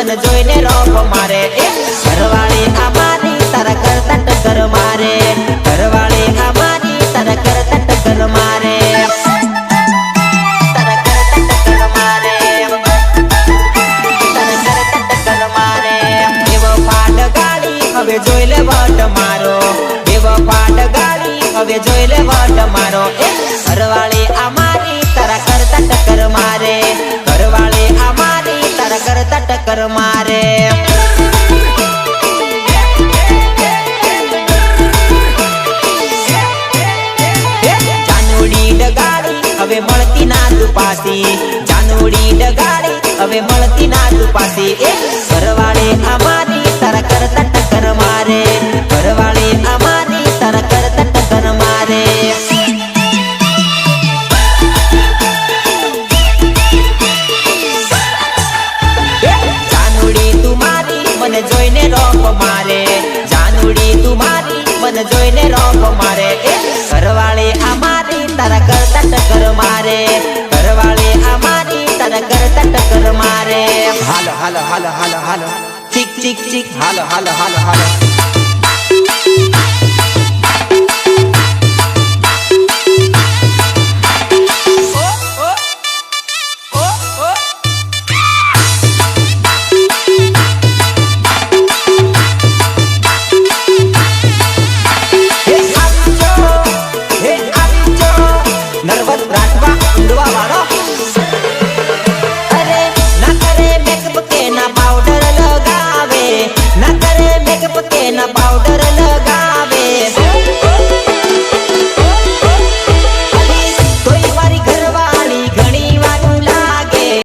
मन जोईने रोप मारे घरवाळी आमारी तारा करता टक्कर मारे घरवाळी आमारी तारा करता टक्कर मारे तारा करता टक्कर मारे तारा करता टक्कर मारे एवो फाट गाड़ी हवे जोईले वट मारो एवो फाट गाड़ी हवे जोईले वट मारो घरवाळी आमारी तारा करता टक्कर मारे घरवाळी आमारी तारा करता टक्कर मारे जानोड़ी डगाड़ी हवे मळती ना तू पासी जानोड़ी डगाड़ी हवे मळती ना तू पासी घरवाळी आमारी तारा करता टक्कर मारे घरवाळी आमारी तारा करता टक्कर मारे मन जोईने रोप मारे जानोड़ी तुम्हारी मन जोईने रोप मारे घरवाळी आमारी तारा करता टक्कर मारे घरवाळी आमारी तारा करता टक्कर मारे हालो हालो हालो हालो हालो चिक चिक चिक हालो हालो हालो हालो